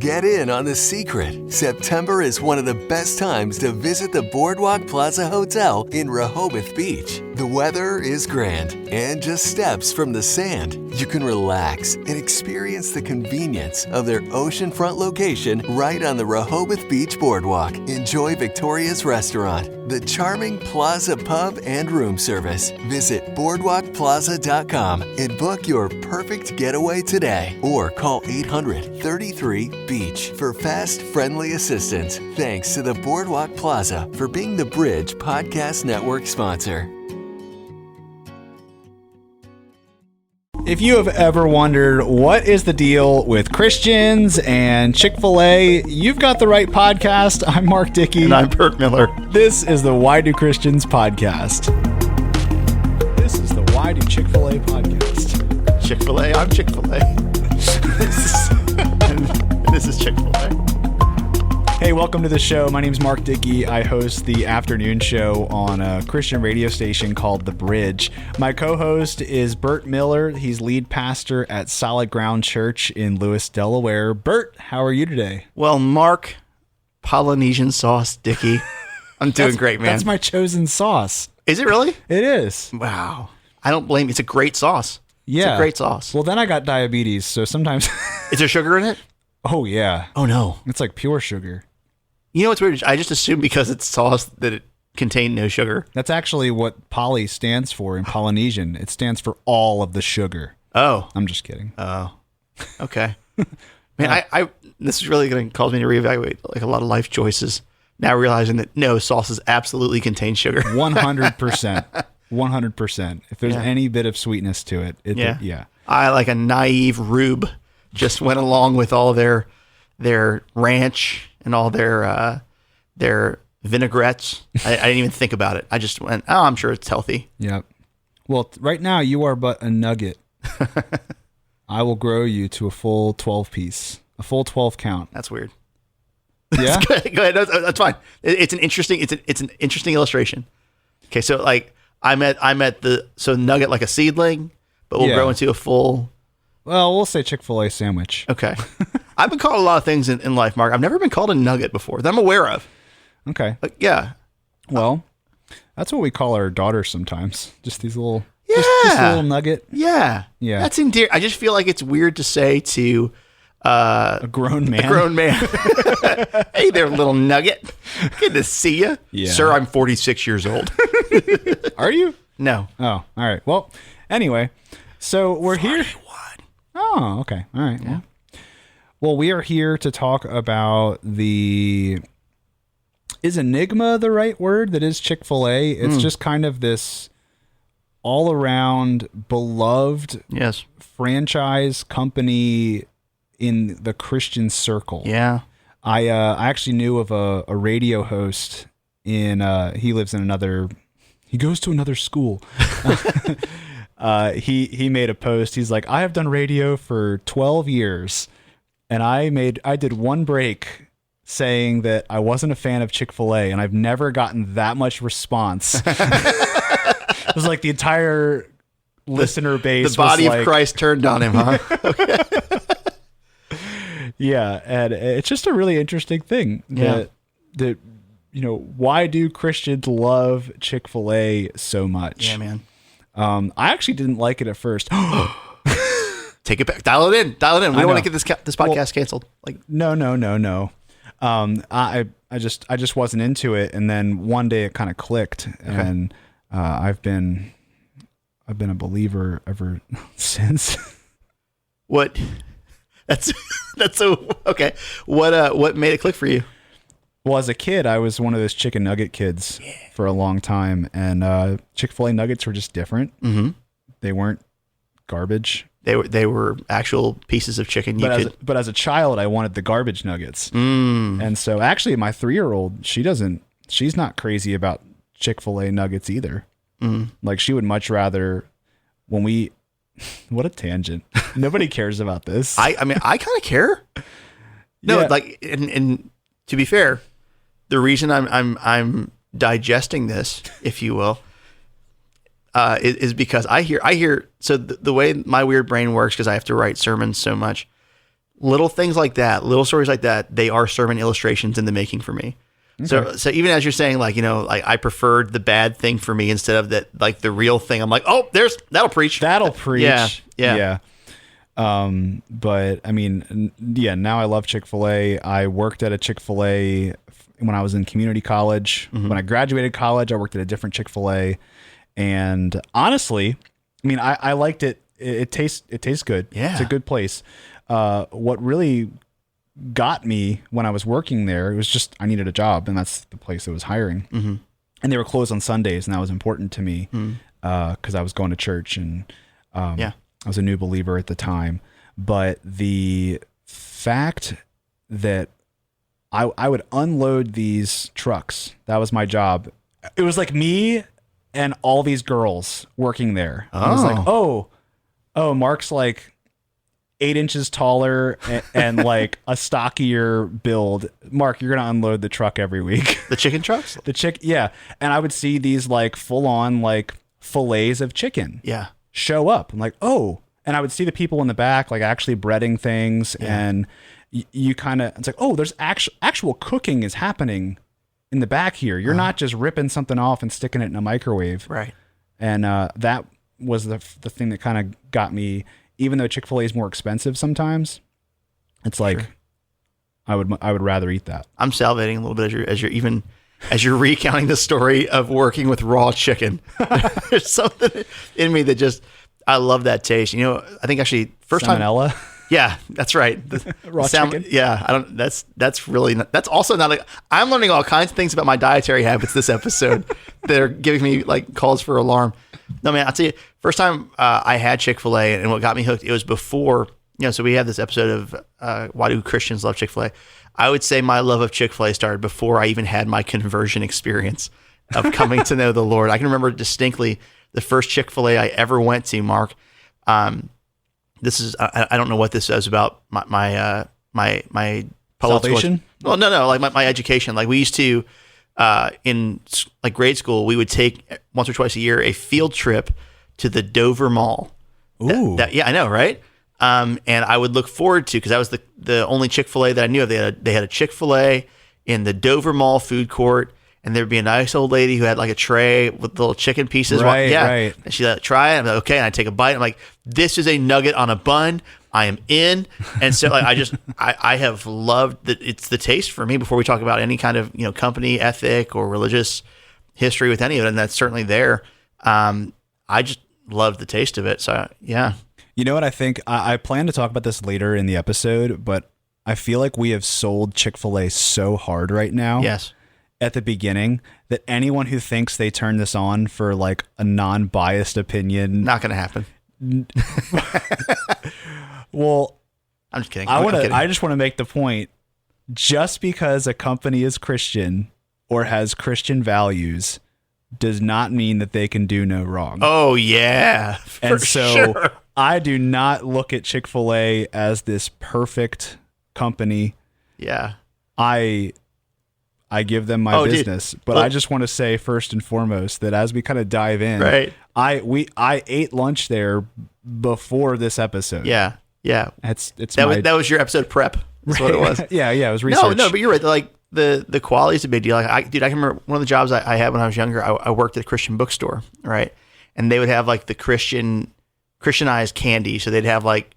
Get in on the secret. September is one of the best times to visit the Boardwalk Plaza Hotel in Rehoboth Beach. The weather is grand, and just steps from the sand, you can relax and experience the convenience of their oceanfront location right on the Rehoboth Beach Boardwalk. Enjoy Victoria's Restaurant, the charming Plaza Pub and room service. Visit boardwalkplaza.com and book your perfect getaway today, or call 800-33-BEACH for fast, friendly assistance. Thanks to the Boardwalk Plaza for being the Bridge Podcast Network sponsor. If you have ever wondered what is the deal with Christians and Chick-Fil-A, you've got the right podcast. I'm Mark Dickey. And I'm Burt Miller. This is the Why Do Christians podcast. This is the Why Do Chick-Fil-A podcast. Chick-Fil-A, I'm Chick-Fil-A. This is Chick-Fil-A. Hey, welcome to the show. My name's Mark Dickey. I host the afternoon show on a Christian radio station called The Bridge. My co-host is Burt Miller. He's lead pastor at Solid Ground Church in Lewis, Delaware. Burt, how are you today? Well, Mark, Polynesian sauce, Dickey. I'm doing great, man. That's my chosen sauce. Is it really? It is. Wow. I don't blame you. It's a great sauce. Yeah. It's a great sauce. Well, then I got diabetes, so sometimes... Is there sugar in it? Oh, yeah. Oh, no. It's like pure sugar. You know what's weird? I just assumed because it's sauce that it contained no sugar. That's actually what poly stands for in Polynesian. It stands for all of the sugar. Oh. I'm just kidding. Oh. Okay. Man, I this is really going to cause me to reevaluate like a lot of life choices. Now realizing that no, sauces absolutely contain sugar. 100%. 100%. If there's any bit of sweetness to it, yeah. I like a naive rube just went along with all their ranch and all their vinaigrettes. I didn't even think about it. I just went, oh, I'm sure it's healthy. Yep. Well, right now you are but a nugget. I will grow you to a full 12 piece, a full 12 count. That's weird. Yeah. Go ahead. That's fine. It's an interesting illustration. Okay, so like I'm at the nugget like a seedling, but we'll grow into a full. Well, we'll say Chick-fil-A sandwich. Okay. I've been called a lot of things in life, Mark. I've never been called a nugget before that I'm aware of. Okay. Yeah. Well, that's what we call our daughters sometimes. Just these little, just a little nugget. Yeah. Yeah. That's endearing. I just feel like it's weird to say to a grown man. Hey there, little nugget. Good to see you. Yeah. Sir, I'm 46 years old. Are you? No. Oh, all right. Well, anyway, so we're 41. here. Oh, okay. All right. Yeah. Well, we are here to talk about is enigma the right word? That is Chick-fil-A. It's just kind of this all around beloved franchise company in the Christian circle. Yeah. I actually knew of a radio host he goes to another school. He made a post. He's like, I have done radio for 12 years and I did one break saying that I wasn't a fan of Chick-fil-A and I've never gotten that much response. It was like the entire listener base. The body of Christ turned on him, huh? Okay. Yeah. And it's just a really interesting thing that, why do Christians love Chick-fil-A so much? Yeah, man. I actually didn't like it at first. Take it back. Dial it in. We don't want to get this podcast canceled. Like no. I just wasn't into it, and then one day it kind of clicked, and I've been a believer ever since. What? That's so okay. What made it click for you? Well, as a kid, I was one of those chicken nugget kids for a long time, and Chick-fil-A nuggets were just different. Mm-hmm. They weren't garbage. They were actual pieces of chicken. But as a child, I wanted the garbage nuggets. And so actually my 3-year-old, she's not crazy about Chick-fil-A nuggets either. Like she would much rather what a tangent. Nobody cares about this. I mean, I kind of care. No, like, and to be fair, the reason I'm digesting this, if you will, is because I hear. So the way my weird brain works, because I have to write sermons so much, little things like that, little stories like that, they are sermon illustrations in the making for me. Okay. So even as you're saying, like, you know, like I preferred the bad thing for me instead of that, like the real thing. I'm like, oh, that'll preach. That'll preach. Yeah. But I mean, now I love Chick-fil-A. I worked at a Chick-fil-A when I was in community college. When I graduated college, I worked at a different Chick-fil-A. And honestly, I mean, I liked it. It tastes good. Yeah. It's a good place. What really got me when I was working there, it was just I needed a job, and that's the place that was hiring. And they were closed on Sundays, and that was important to me because I was going to church, and I was a new believer at the time. But the fact that I would unload these trucks, that was my job. It was like me and all these girls working there. I was like, oh, Mark's like 8 inches taller and like a stockier build. Mark, you're going to unload the truck every week. The chicken trucks? Yeah. And I would see these like full on like fillets of chicken show up. I'm like, oh, and I would see the people in the back, like actually breading things. And you kind of, it's like, oh, there's actual cooking is happening in the back here. You're not just ripping something off and sticking it in a microwave. Right. And that was the thing that kind of got me. Even though Chick-fil-A is more expensive sometimes, it's like I would rather eat that. I'm salivating a little bit as you're recounting the story of working with raw chicken. There's something in me that just I love that taste. You know, I think actually first Salmonella? time. Yeah, that's right. Raw chicken. Yeah, I don't. That's really not, that's also not like I'm learning all kinds of things about my dietary habits this episode. They're giving me like calls for alarm. No, man, I'll tell you, first time I had Chick-fil-A and what got me hooked, it was before, you know, so we have this episode of Why Do Christians Love Chick-fil-A? I would say my love of Chick-fil-A started before I even had my conversion experience of coming to know the Lord. I can remember distinctly the first Chick-fil-A I ever went to, Mark. This is, I don't know what this says about my public salvation. Well, no, like my education. Like we used to, in like grade school, we would take once or twice a year a field trip to the Dover Mall. Ooh. Yeah, I know, right? And I would look forward to, because that was the only Chick-fil-A that I knew of. They had a Chick-fil-A in the Dover Mall food court, and there'd be a nice old lady who had like a tray with little chicken pieces. Right. And she'd like, try it. I'm like, okay. And I take a bite. I'm like, this is a nugget on a bun. I am in. And so like, I have loved that. It's the taste for me before we talk about any kind of, you know, company ethic or religious history with any of it. And that's certainly there. I just love the taste of it. So yeah. You know what I think? I plan to talk about this later in the episode, but I feel like we have sold Chick-fil-A so hard right now. Yes. At the beginning, that anyone who thinks they turn this on for like a non-biased opinion, not going to happen. Well, I'm just kidding. I just want to make the point, just because a company is Christian or has Christian values does not mean that they can do no wrong. Oh yeah. And so I do not look at Chick-fil-A as this perfect company. Yeah. I give them my business, but I just want to say first and foremost that as we kind of dive in, right. I ate lunch there before this episode. Yeah. That was your episode prep. That's what it was. yeah, it was research. No, but you're right. Like the quality is a big deal. Like I can remember one of the jobs I had when I was younger. I worked at a Christian bookstore, right? And they would have like the Christianized candy. So they'd have like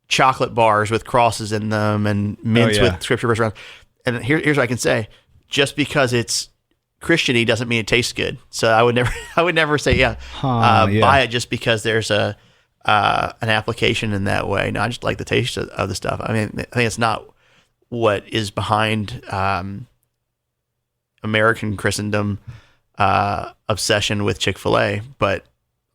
chocolate bars with crosses in them and mints with scripture verses around. And here's what I can say: just because it's Christian-y doesn't mean it tastes good. So I would never say buy it just because there's an application in that way. No, I just like the taste of the stuff. I mean, I think it's not what is behind American Christendom obsession with Chick-fil-A, but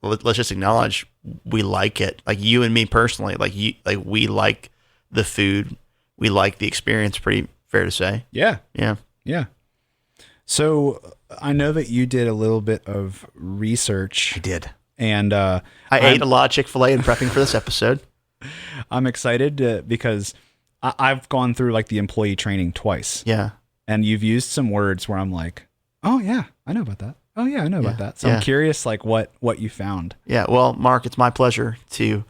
let's just acknowledge we like it. Like you and me personally, we like the food, we like the experience. Pretty fair to say. Yeah. So I know that you did a little bit of research. I did. And I ate a lot of Chick-fil-A in prepping for this episode. I'm excited because I've gone through like the employee training twice. Yeah. And you've used some words where I'm like, oh yeah, I know about that. Oh yeah, I know about that. So I'm curious like what you found. Yeah. Well, Mark, it's my pleasure to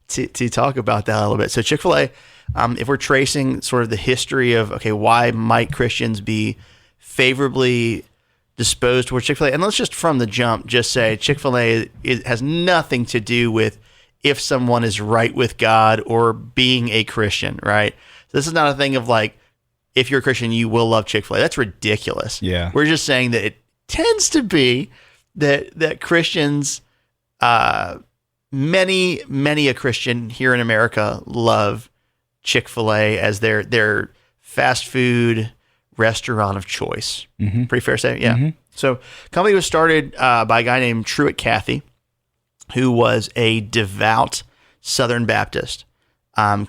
to talk about that a little bit. So Chick-fil-A, if we're tracing sort of the history of, okay, why might Christians be favorably disposed towards Chick-fil-A? And let's just from the jump just say Chick-fil-A has nothing to do with if someone is right with God or being a Christian, right? So this is not a thing of like, if you're a Christian, you will love Chick-fil-A. That's ridiculous. Yeah. We're just saying that it tends to be that Christians, many a Christian here in America love Chick-fil-A as their fast food restaurant of choice. Mm-hmm. Pretty fair to say, yeah. Mm-hmm. So, company was started by a guy named Truett Cathy, who was a devout Southern Baptist.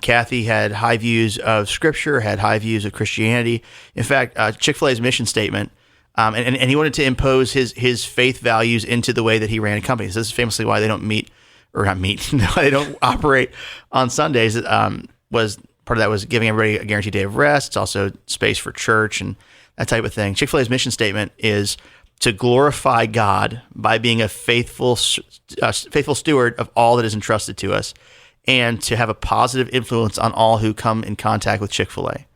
Cathy had high views of Scripture, had high views of Christianity. In fact, Chick-fil-A's mission statement, and he wanted to impose his faith values into the way that he ran a company. So this is famously why they don't why they don't operate on Sundays. Was part of that was giving everybody a guaranteed day of rest. It's also space for church and that type of thing. Chick-fil-A's mission statement is to glorify God by being a faithful steward of all that is entrusted to us, and to have a positive influence on all who come in contact with Chick-fil-A.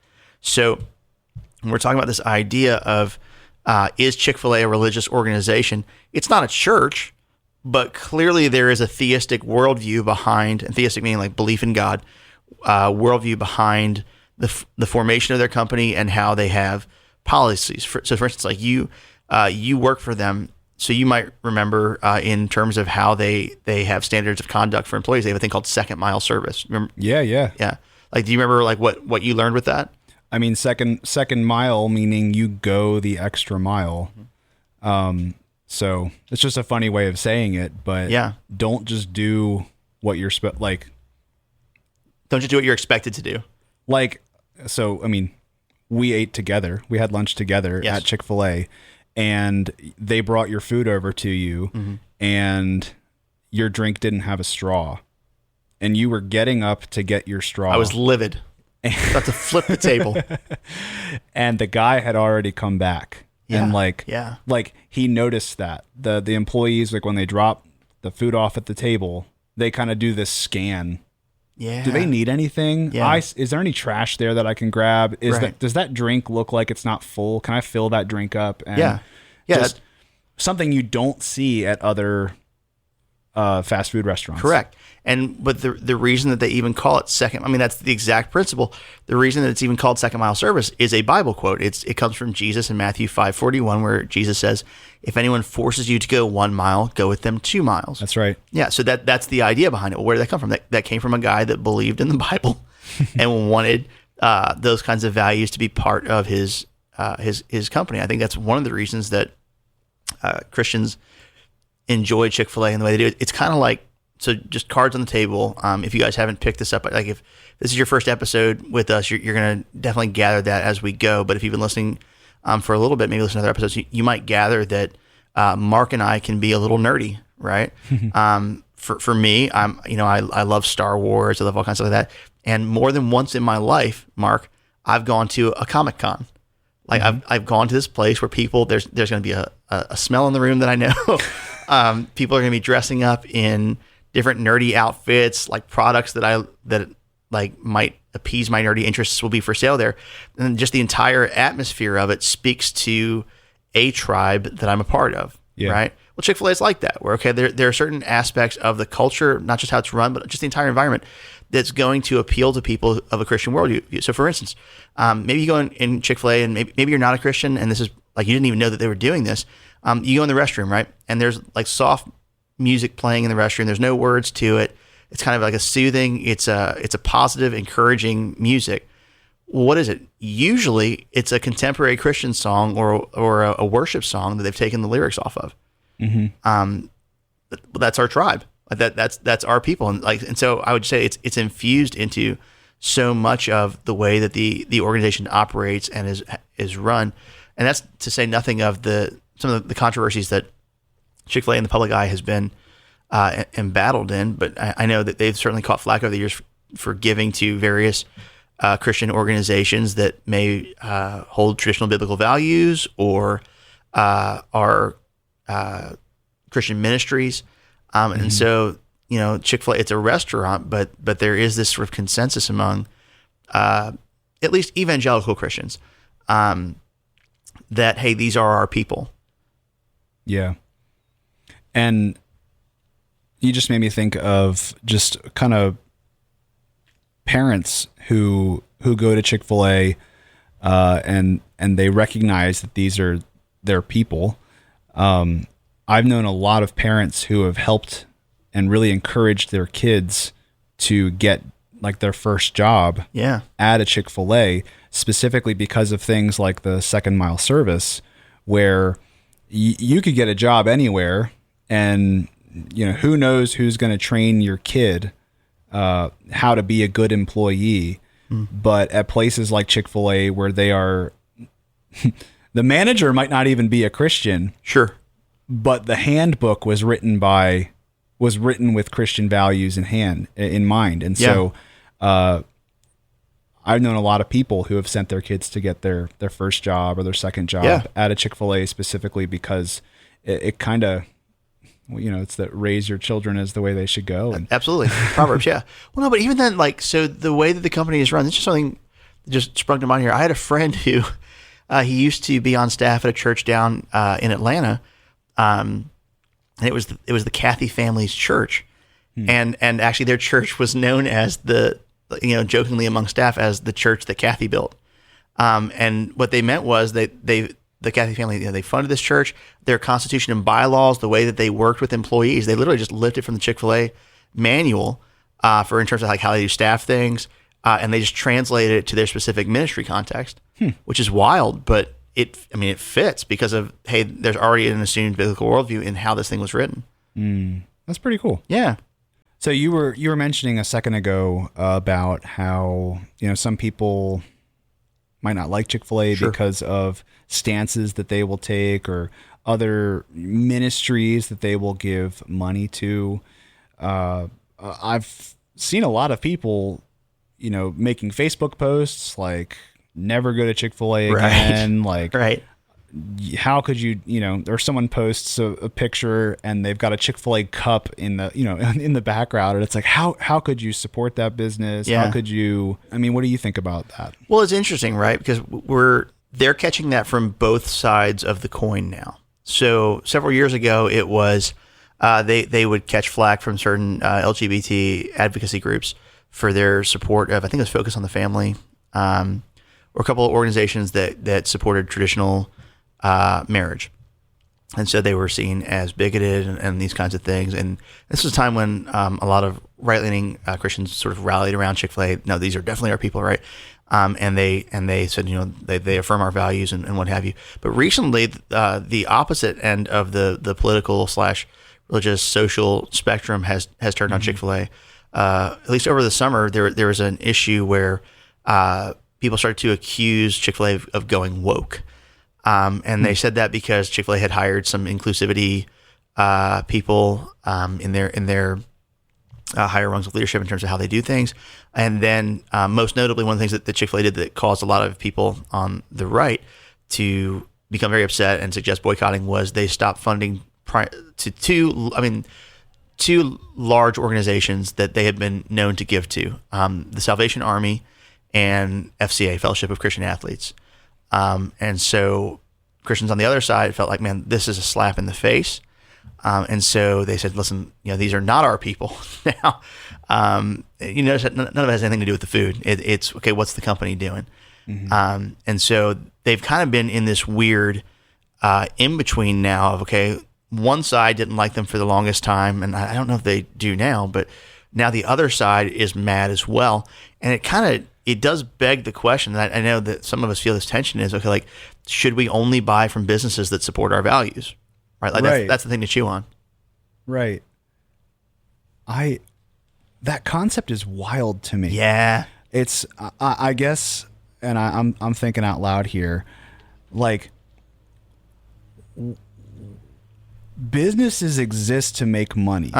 So when we're talking about this idea of is Chick-fil-A a religious organization, it's not a church, but clearly there is a theistic worldview behind, and theistic meaning like belief in God, worldview behind the formation of their company and how they have policies. So for instance, like you work for them, so you might remember in terms of how they have standards of conduct for employees, they have a thing called second mile service. Remember? Yeah. Like, do you remember like what you learned with that? I mean, second mile meaning you go the extra mile. So it's just a funny way of saying it, but don't just do what you're don't just do what you're expected to do. Like, so I mean, we ate together. We had lunch together at Chick-fil-A. And they brought your food over to you, and your drink didn't have a straw, and you were getting up to get your straw. I was livid. About to flip the table. And the guy had already come back. Yeah. And like he noticed that the employees, like when they drop the food off at the table, they kind of do this scan. Yeah. Do they need anything? Yeah. Is there any trash there that I can grab? Does that drink look like it's not full? Can I fill that drink up? And just something you don't see at other fast food restaurants. Correct. But the reason that they even call it that's the exact principle. The reason that it's even called second mile service is a Bible quote. It comes from Jesus in Matthew 5:41, where Jesus says, "If anyone forces you to go 1 mile, go with them 2 miles." That's right. Yeah. So that's the idea behind it. Well, where did that come from? That came from a guy that believed in the Bible and wanted those kinds of values to be part of his company. I think that's one of the reasons that Christians enjoy Chick-fil-A in the way they do it. It's kind of like, so just cards on the table. If you guys haven't picked this up, like if this is your first episode with us, you're going to definitely gather that as we go. But if you've been listening for a little bit, maybe listen to other episodes, you might gather that Mark and I can be a little nerdy, right? For me, I love Star Wars. I love all kinds of stuff like that. And more than once in my life, Mark, I've gone to a Comic-Con. Like I've gone to this place where there's going to be a smell in the room that I know. People are going to be dressing up in different nerdy outfits, like products that might appease my nerdy interests will be for sale there. And just the entire atmosphere of it speaks to a tribe that I'm a part of, right? Well, Chick-fil-A is like that, where, okay, there are certain aspects of the culture, not just how it's run, but just the entire environment that's going to appeal to people of a Christian worldview. So for instance, maybe you go in Chick-fil-A and maybe you're not a Christian, and this is like, you didn't even know that they were doing this. You go in the restroom, right? And there's like soft music playing in the restroom. There's no words to it. It's kind of like a soothing, it's a positive, encouraging music. Well, what is it? Usually it's a contemporary Christian song or a worship song that they've taken the lyrics off of. That's our tribe. That's our people. And so I would say it's infused into so much of the way that the organization operates and is run. And that's to say nothing of some of the controversies that Chick-fil-A in the public eye has been embattled in, but I know that they've certainly caught flack over the years for giving to various Christian organizations that may hold traditional biblical values or are Christian ministries. And so, Chick-fil-A, it's a restaurant, but there is this sort of consensus among at least evangelical Christians that, hey, these are our people. Yeah. And you just made me think of just kind of parents who go to Chick-fil-A and they recognize that these are their people. I've known a lot of parents who have helped and really encouraged their kids to get like their first job at a Chick-fil-A, specifically because of things like the second mile service, where you could get a job anywhere, and who knows who's going to train your kid how to be a good employee. But at places like Chick-fil-A, where they are, the manager might not even be a Christian. Sure. But the handbook was written with Christian values in mind. And so I've known a lot of people who have sent their kids to get their first job or their second job at a Chick-fil-A, specifically because it kind of, it's that raise your children as the way they should go. And absolutely. Proverbs. Yeah. Well, no, but even then, so the way that the company is run, it's just something that just sprung to mind here. I had a friend who, he used to be on staff at a church down in Atlanta. And it was the Cathy family's church. And actually their church was known as jokingly among staff, as the church that Cathy built. And what they meant was the Cathy family, they funded this church, their constitution and bylaws, the way that they worked with employees, they literally just lifted from the Chick-fil-A manual in terms of like how they do staff things. And they just translated it to their specific ministry context, which is wild, but it fits because of, hey, there's already an assumed biblical worldview in how this thing was written. That's pretty cool. Yeah. So you were mentioning a second ago about how, some people might not like Chick-fil-A because of stances that they will take or other ministries that they will give money to. I've seen a lot of people, making Facebook posts like, never go to Chick-fil-A again. Like, how could you, or someone posts a picture and they've got a Chick-fil-A cup in the, in the background, and it's like, how could you support that business? Yeah. How could you, what do you think about that? Well, it's interesting, right? Because they're catching that from both sides of the coin now. So several years ago, it was, they would catch flack from certain LGBT advocacy groups for their support of, I think it was Focus on the Family, or a couple of organizations that supported traditional marriage. And so they were seen as bigoted and these kinds of things. And this was a time when a lot of right-leaning Christians sort of rallied around Chick-fil-A. No, these are definitely our people, right? And they said, they affirm our values and what have you. But recently, the opposite end of the political / religious social spectrum has turned on Chick-fil-A. At least over the summer, there was an issue where people started to accuse Chick-fil-A of going woke. And they said that because Chick-fil-A had hired some inclusivity people in their higher rungs of leadership in terms of how they do things. And then most notably, one of the things that the Chick-fil-A did that caused a lot of people on the right to become very upset and suggest boycotting was they stopped funding to two large organizations that they had been known to give to, the Salvation Army and FCA, Fellowship of Christian Athletes. And so Christians on the other side felt like, man, this is a slap in the face. And so they said, listen, these are not our people. Now, notice that none of it has anything to do with the food. It's okay, what's the company doing? And so they've kind of been in this weird in-between now of, okay, one side didn't like them for the longest time, and I don't know if they do now, but now the other side is mad as well. And it does beg the question that I know that some of us feel this tension is, okay, like, should we only buy from businesses that support our values? Right? Like that's the thing to chew on. Right. That concept is wild to me. Yeah. It's, I guess, and I'm thinking out loud here, like, businesses exist to make money.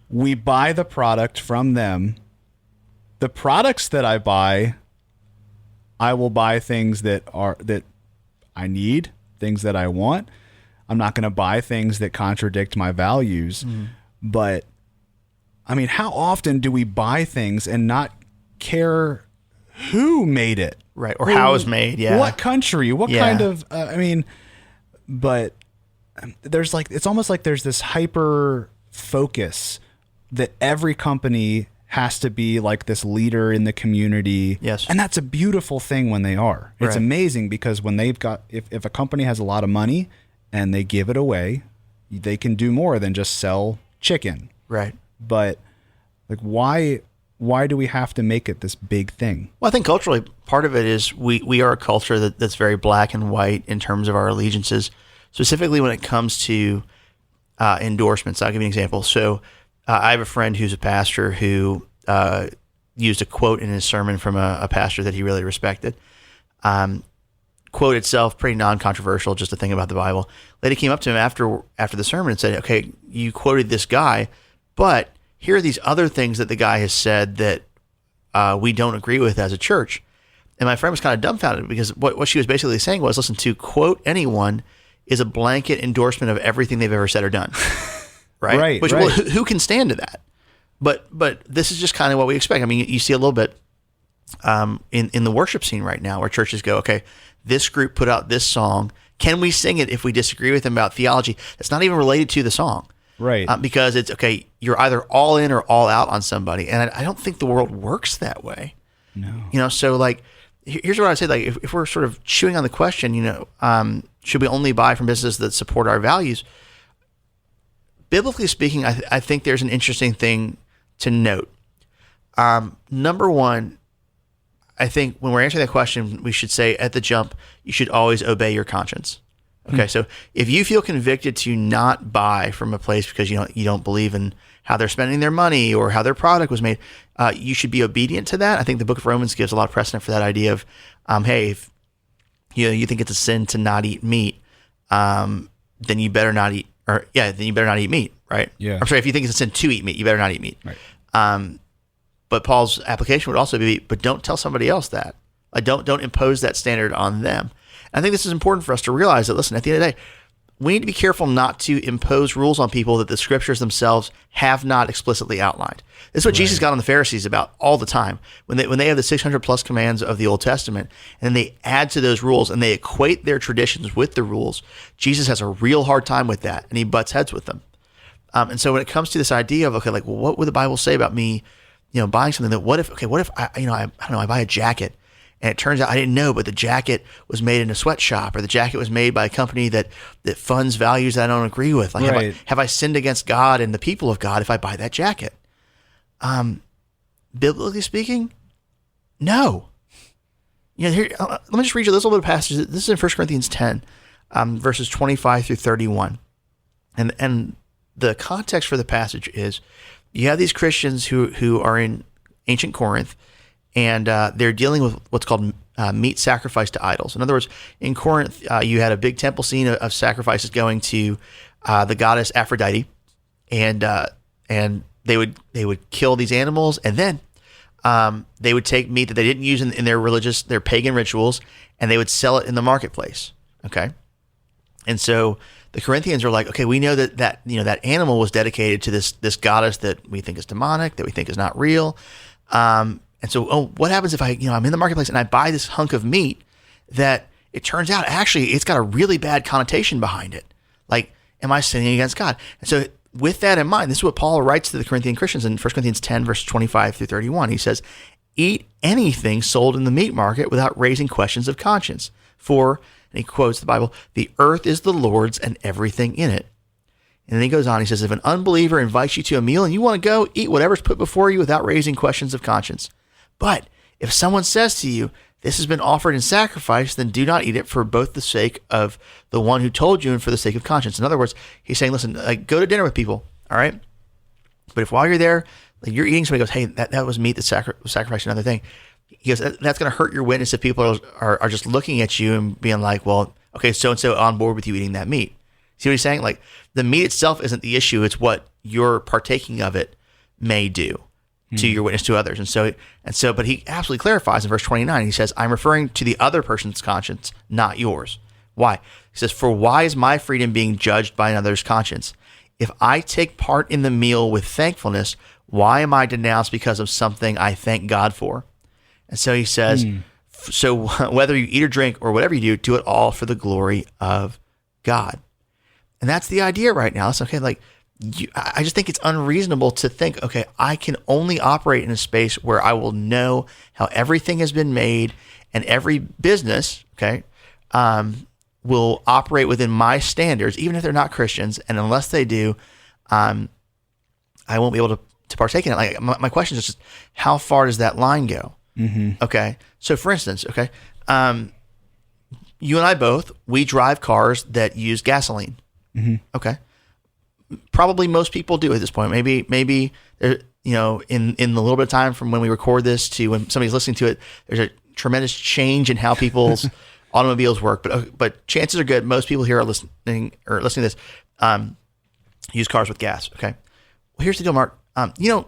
We buy the product from them. The products that I buy, I will buy things that I need, things that I want. I'm not going to buy things that contradict my values. But I mean, how often do we buy things and not care who made it? Right. Or how it's made. Yeah. What country? What kind of, but there's like, it's almost like there's this hyper focus that every company has to be like this leader in the community. Yes. And that's a beautiful thing when they are. It's Right. amazing because when they've got, if a company has a lot of money and they give it away, they can do more than just sell chicken. Right. But like, why do we have to make it this big thing? Well, I think culturally, part of it is we are a culture that's very black and white in terms of our allegiances, specifically when it comes to endorsements. I'll give you an example. So I have a friend who's a pastor who used a quote in his sermon from a pastor that he really respected. Quote itself, pretty non-controversial, just a thing about the Bible. Lady came up to him after the sermon and said, okay, you quoted this guy, but here are these other things that the guy has said that we don't agree with as a church. And my friend was kind of dumbfounded because what she was basically saying was, listen, to quote anyone is a blanket endorsement of everything they've ever said or done. Right? Right. Which, well, who can stand to that? But this is just kind of what we expect. I mean, you see a little bit in the worship scene right now where churches go, okay, this group put out this song. Can we sing it if we disagree with them about theology? That's not even related to the song. Right. Because it's, okay, you're either all in or all out on somebody. And I don't think the world works that way. No. So like, here's what I say. Like, if we're sort of chewing on the question, should we only buy from businesses that support our values? Biblically speaking, I think there's an interesting thing to note. Number one, I think when we're answering that question, we should say at the jump, you should always obey your conscience. Okay, so if you feel convicted to not buy from a place because you don't believe in how they're spending their money or how their product was made, you should be obedient to that. I think the Book of Romans gives a lot of precedent for that idea of, hey, if you think it's a sin to not eat meat, then you better not eat. Then you better not eat meat, right? Yeah. I'm sorry, if you think it's a sin to eat meat, you better not eat meat. Right. But Paul's application would also be, but don't tell somebody else that. Don't impose that standard on them. I think this is important for us to realize that, listen, at the end of the day, we need to be careful not to impose rules on people that the scriptures themselves have not explicitly outlined. This is what Jesus got on the Pharisees about all the time. When they have the 600 plus commands of the Old Testament, and then they add to those rules and they equate their traditions with the rules, Jesus has a real hard time with that, and he butts heads with them. And so when it comes to this idea of, okay, like, well, what would the Bible say about me, buying something that, what if I don't know, I buy a jacket, and it turns out I didn't know, but the jacket was made in a sweatshop, or the jacket was made by a company that funds values that I don't agree with. Like, Right. have I sinned against God and the people of God if I buy that jacket? Biblically speaking, no. Here, let me just read you this little bit of passage. This is in 1 Corinthians 10, verses 25 through 31. And the context for the passage is you have these Christians who are in ancient Corinth, and they're dealing with what's called meat sacrifice to idols. In other words, in Corinth, you had a big temple scene of sacrifices going to the goddess Aphrodite, and they would kill these animals, and then they would take meat that they didn't use in their pagan rituals, and they would sell it in the marketplace. Okay, and so the Corinthians are like, okay, we know that animal was dedicated to this goddess that we think is demonic, that we think is not real. And so, what happens if I'm in the marketplace and I buy this hunk of meat that it turns out actually it's got a really bad connotation behind it? Like, am I sinning against God? And so with that in mind, this is what Paul writes to the Corinthian Christians in 1 Corinthians 10, verse 25 through 31. He says, eat anything sold in the meat market without raising questions of conscience. For, and he quotes the Bible, the earth is the Lord's and everything in it. And then he goes on, he says, if an unbeliever invites you to a meal and you want to go, eat whatever's put before you without raising questions of conscience. But if someone says to you, this has been offered in sacrifice, then do not eat it for both the sake of the one who told you and for the sake of conscience. In other words, he's saying, listen, go to dinner with people, all right? But if while you're there, you're eating, somebody goes, hey, that was meat that was sacrificed, another thing. He goes, that's going to hurt your witness if people are just looking at you and being like, well, okay, so-and-so on board with you eating that meat. See what he's saying? Like, the meat itself isn't the issue. It's what your partaking of it may do to your witness to others. And so, but he absolutely clarifies in verse 29. He says, I'm referring to the other person's conscience, not yours. Why? He says, for why is my freedom being judged by another's conscience? If I take part in the meal with thankfulness, Why am I denounced because of something I thank God for? And so he says, so whether you eat or drink or whatever you do it all for the glory of God. And that's the idea right now. It's okay. Like, I just think it's unreasonable to think, okay, I can only operate in a space where I will know how everything has been made, and every business, okay, will operate within my standards, even if they're not Christians. And unless they do, I won't be able to partake in it. Like, my question is just, how far does that line go? Okay. So for instance, okay, you and I both, we drive cars that use gasoline. Okay. Probably most people do at this point. Maybe there, in the little bit of time from when we record this to when somebody's listening to it, there's a tremendous change in how people's automobiles work. But chances are good most people here are listening to this use cars with gas. Okay. Well, here's the deal, Mark.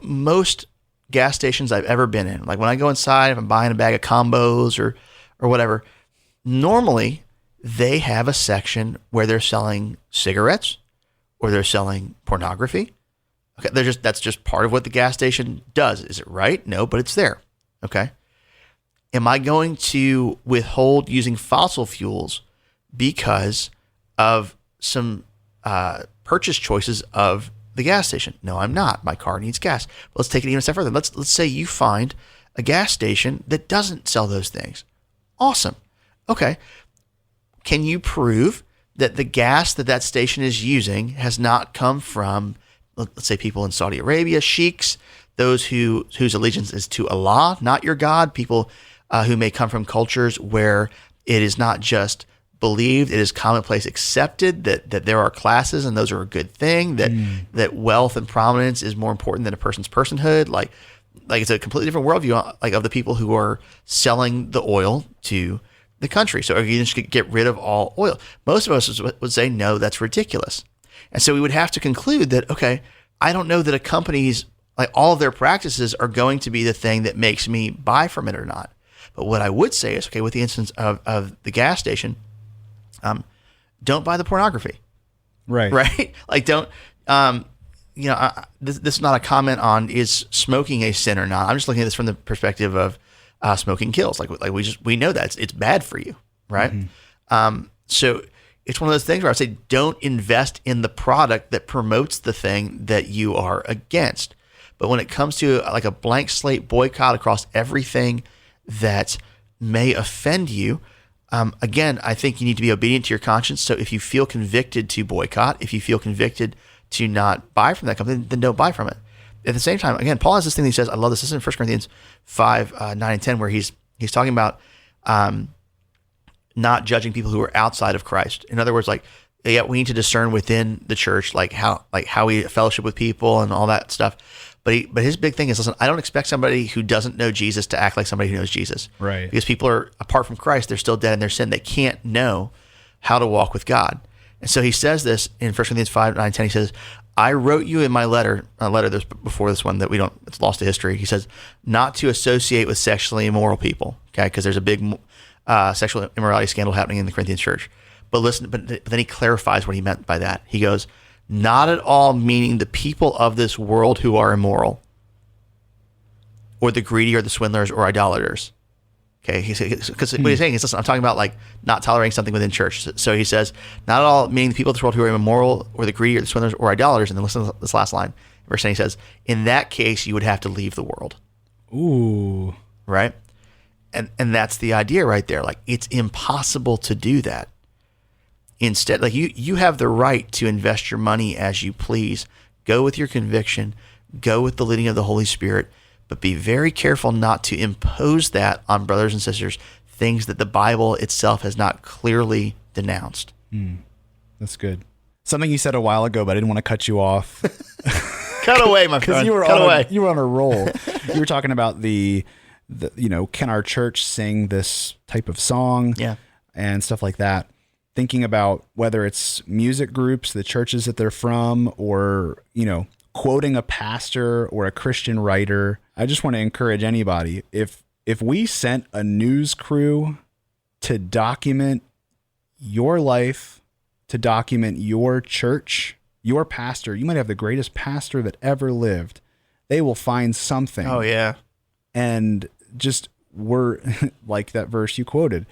Most gas stations I've ever been in, like when I go inside, if I'm buying a bag of combos or whatever, normally they have a section where they're selling cigarettes or they're selling pornography. Okay, that's just part of what the gas station does. Is it right? No, but it's there. Okay. Am I going to withhold using fossil fuels because of some purchase choices of the gas station? No, I'm not. My car needs gas. But let's take it even a step further. Let's say you find a gas station that doesn't sell those things. Awesome. Okay. Can you prove that the gas that station is using has not come from, let's say, people in Saudi Arabia, sheiks, those whose allegiance is to Allah, not your God, people who may come from cultures where it is not just believed, it is commonplace accepted that there are classes and those are a good thing, that wealth and prominence is more important than a person's personhood. Like it's a completely different worldview, like of the people who are selling the oil to the country. So you just get rid of all oil. Most of us would say, no, that's ridiculous. And so we would have to conclude that, okay, I don't know that a company's, like all of their practices are going to be the thing that makes me buy from it or not. But what I would say is, okay, with the instance of the gas station, don't buy the pornography. Right. Right? Like don't, this is not a comment on is smoking a sin or not. I'm just looking at this from the perspective of smoking kills. Like we know that it's bad for you. Right. So it's one of those things where I would say, don't invest in the product that promotes the thing that you are against. But when it comes to like a blank slate boycott across everything that may offend you, again, I think you need to be obedient to your conscience. So if you feel convicted to boycott, if you feel convicted to not buy from that company, then don't buy from it. At the same time, again, Paul has this thing that he says, I love this. This is in 1 Corinthians 5, 9 and 10, where he's talking about not judging people who are outside of Christ. In other words, like, yeah, we need to discern within the church, like how we fellowship with people and all that stuff. But his big thing is, listen, I don't expect somebody who doesn't know Jesus to act like somebody who knows Jesus. Right. Because people are, apart from Christ, they're still dead in their sin. They can't know how to walk with God. And so he says this in 1 Corinthians 5, 9, 10. He says, I wrote you in my letter that's before this one that it's lost to history. He says, not to associate with sexually immoral people, okay? Because there's a big sexual immorality scandal happening in the Corinthian church. But listen, but then he clarifies what he meant by that. He goes, not at all meaning the people of this world who are immoral, or the greedy, or the swindlers, or idolaters. Okay, because what he's saying is, listen, I'm talking about like not tolerating something within church. So he says, not at all meaning the people of this world who are immoral, or the greedy, or the swindlers, or idolaters. And then listen to this last line. Verse 10, he says, in that case, you would have to leave the world. Ooh. Right? And that's the idea right there. Like, it's impossible to do that. Instead, like you have the right to invest your money as you please. Go with your conviction. Go with the leading of the Holy Spirit. But be very careful not to impose that on brothers and sisters, things that the Bible itself has not clearly denounced. That's good. Something you said a while ago, but I didn't want to cut you off. Cut away, my friend. You were Cut away. You were on a roll. You were talking about the can our church sing this type of song? Yeah. And stuff like that. Thinking about whether it's music groups, the churches that they're from, or, quoting a pastor or a Christian writer. I just want to encourage anybody, if we sent a news crew to document your life, to document your church, your pastor, you might have the greatest pastor that ever lived. they will find something. Oh yeah. And just we're like that verse you quoted,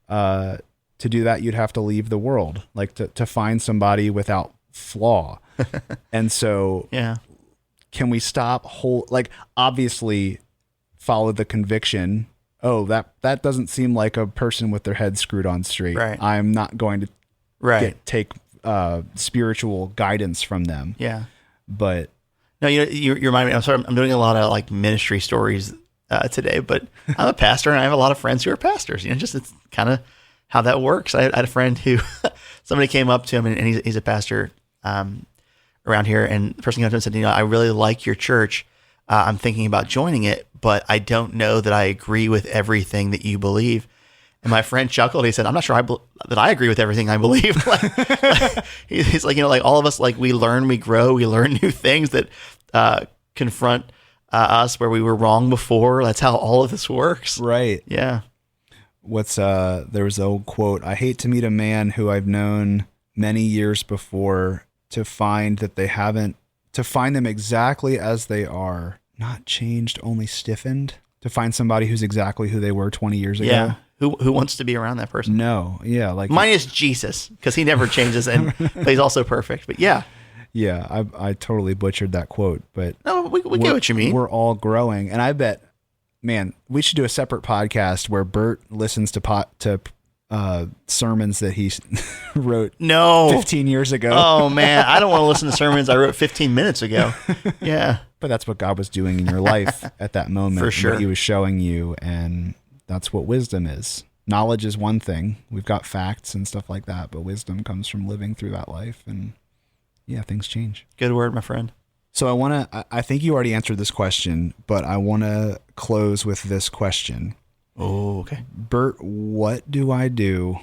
to do that, you'd have to leave the world, like to find somebody without flaw. And so Yeah. can we stop obviously follow the conviction, oh, that doesn't seem like a person with their head screwed on straight. Right. I'm not going to take spiritual guidance from them. Yeah. But no, you remind me, I'm sorry, I'm doing a lot of like ministry stories today, but I'm a pastor and I have a lot of friends who are pastors, just it's kind of how that works. I had a friend who somebody came up to him and he's a pastor around here, and the person came up to him and said, I really like your church. I'm thinking about joining it, but I don't know that I agree with everything that you believe. And my friend chuckled. He said, I'm not sure that I agree with everything I believe. He's like, like all of us, like we learn, we grow, we learn new things that confront us where we were wrong before. That's how all of this works. right. Yeah. There was an old quote, I hate to meet a man who I've known many years before to find them exactly as they are, not changed, only stiffened. To find somebody who's exactly who they were 20 years ago. Yeah. Who wants to be around that person? No. Yeah. Like mine is Jesus, because he never changes but he's also perfect. But yeah. Yeah. I totally butchered that quote, but No, we get what you mean. We're all growing. And I bet, man, we should do a separate podcast where Burt listens to sermons that he wrote 15 years ago. Oh man, I don't want to listen to sermons I wrote 15 minutes ago. Yeah. But that's what God was doing in your life at that moment. For sure. What he was showing you, and that's what wisdom is. Knowledge is one thing. We've got facts and stuff like that, but wisdom comes from living through that life, and yeah, things change. Good word, my friend. So I think you already answered this question, but I want to close with this question. Oh, okay. Burt, what do I do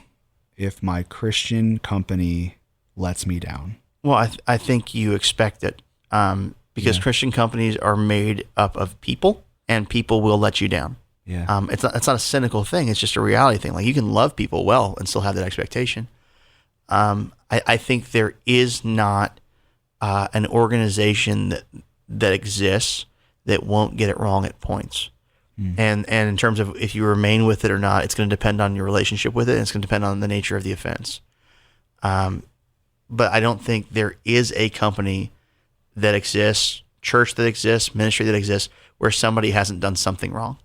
if my Christian company lets me down? Well, I think you expect it, because Christian companies are made up of people, and people will let you down. Yeah. It's not a cynical thing. It's just a reality thing. Like you can love people well and still have that expectation. I think there is not an organization that exists that won't get it wrong at points. And in terms of if you remain with it or not, it's going to depend on your relationship with it, and it's going to depend on the nature of the offense. But I don't think there is a company that exists, church that exists, ministry that exists, where somebody hasn't done something wrong.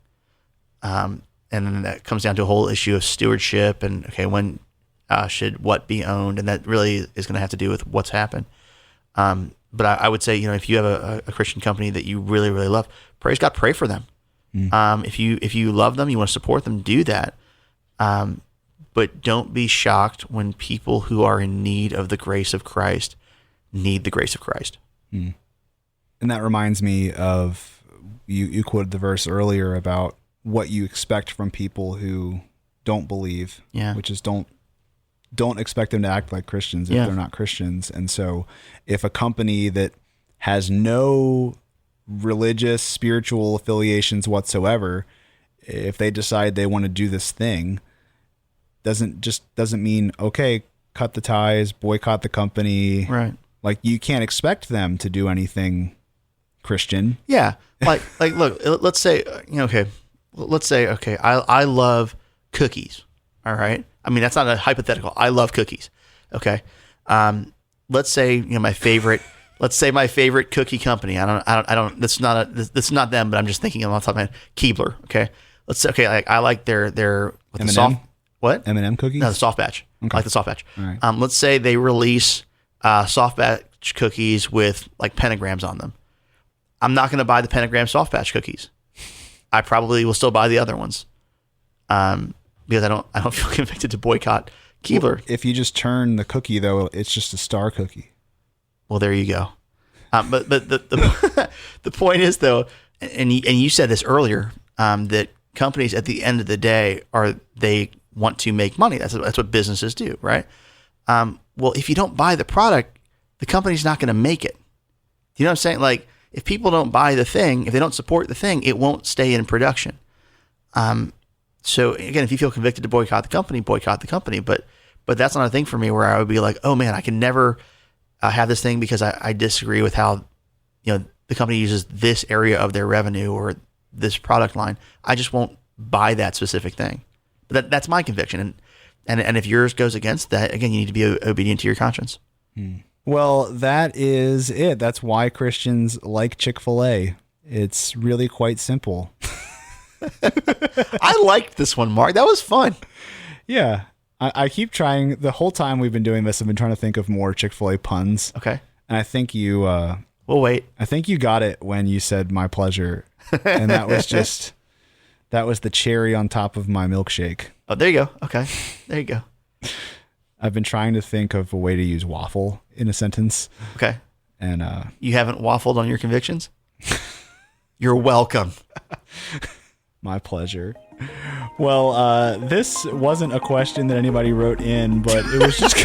And then that comes down to a whole issue of stewardship and, okay, when should what be owned? And that really is going to have to do with what's happened. But I would say, if you have a Christian company that you really, really love, praise God, pray for them. If you love them, you want to support them, do that. But don't be shocked when people who are in need of the grace of Christ need the grace of Christ. And that reminds me of, you quoted the verse earlier about what you expect from people who don't believe, which is don't expect them to act like Christians if they're not Christians. And so if a company that has no religious, spiritual affiliations whatsoever, if they decide they want to do this thing, doesn't mean, okay, cut the ties, boycott the company. Right. Like you can't expect them to do anything Christian. Yeah. Like look, let's say, okay, I love cookies. All right. I mean, that's not a hypothetical. I love cookies. Okay. Let's say, my favorite cookie company. That's not them, but I'm just thinking off the top of my head, Keebler. Okay. Let's say, I like their with the soft, what? M&M cookies? No, the soft batch. Okay. I like the soft batch. All right. Let's say they release soft batch cookies with like pentagrams on them. I'm not going to buy the pentagram soft batch cookies. I probably will still buy the other ones. Because I don't feel convicted to boycott Keebler. Well, if you just turn the cookie though, it's just a star cookie. Well, there you go. But the the point is though, and you said this earlier, that companies at the end of the day they want to make money. That's what businesses do, right? Well, if you don't buy the product, the company's not going to make it. You know what I'm saying? Like if people don't buy the thing, if they don't support the thing, it won't stay in production. So again, if you feel convicted to boycott the company, boycott the company. But that's not a thing for me where I would be like, oh man, I can never have this thing because I disagree with how, the company uses this area of their revenue or this product line. I just won't buy that specific thing. But that's my conviction. And if yours goes against that, again, you need to be obedient to your conscience. Well, that is it. That's why Christians like Chick-fil-A. It's really quite simple. I liked this one, Mark. That was fun. Yeah. I keep trying. The whole time we've been doing this, I've been trying to think of more Chick-fil-A puns. Okay. And I think you... we'll wait. I think you got it when you said my pleasure. And that was just... That was the cherry on top of my milkshake. Oh, there you go. Okay. There you go. I've been trying to think of a way to use waffle in a sentence. Okay. And you haven't waffled on your convictions? You're welcome. My pleasure. Well, this wasn't a question that anybody wrote in, but it was just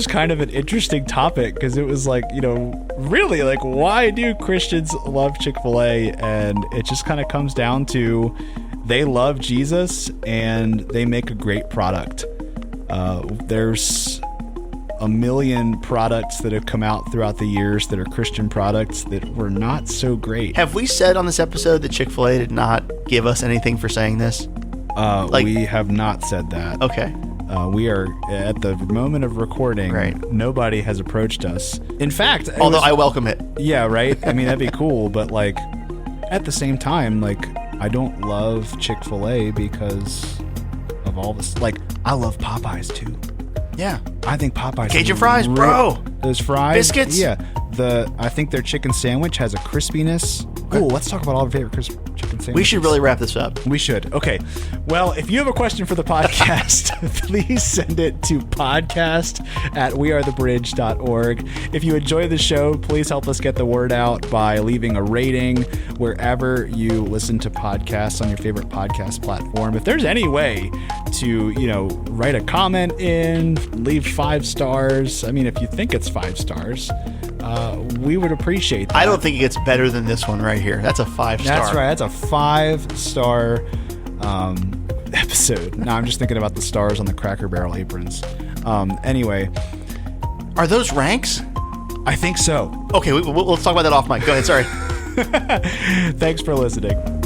kind of an interesting topic because it was like, really, like, why do Christians love Chick-fil-A? And it just kind of comes down to they love Jesus and they make a great product. There's a million products that have come out throughout the years that are Christian products that were not so great. Have we said on this episode that Chick-fil-A did not give us anything for saying this? We have not said that. Okay. We are at the moment of recording. Right. Nobody has approached us. In fact, I welcome it. Yeah, right. I mean, that'd be cool, but like at the same time, like I don't love Chick-fil-A because of all this. Like I love Popeyes too. Yeah. I think Popeyes Cajun fries, bro. Those fries. Biscuits. Yeah. I think their chicken sandwich has a crispiness. Cool. Let's talk about all our favorite chicken sandwiches. We should really wrap this up. We should. Okay. Well, if you have a question for the podcast, please send it to podcast@wearethebridge.org. If you enjoy the show, please help us get the word out by leaving a rating wherever you listen to podcasts on your favorite podcast platform. If there's any way to, write a comment in, leave 5 stars. I mean, if you think it's 5 stars, we would appreciate that. I don't think it gets better than this one right here. That's a 5-star. That's right. That's a 5-star episode. Now I'm just thinking about the stars on the Cracker Barrel aprons. Anyway. Are those ranks? I think so. Okay, let's talk about that off mic. Go ahead. Sorry. Thanks for listening.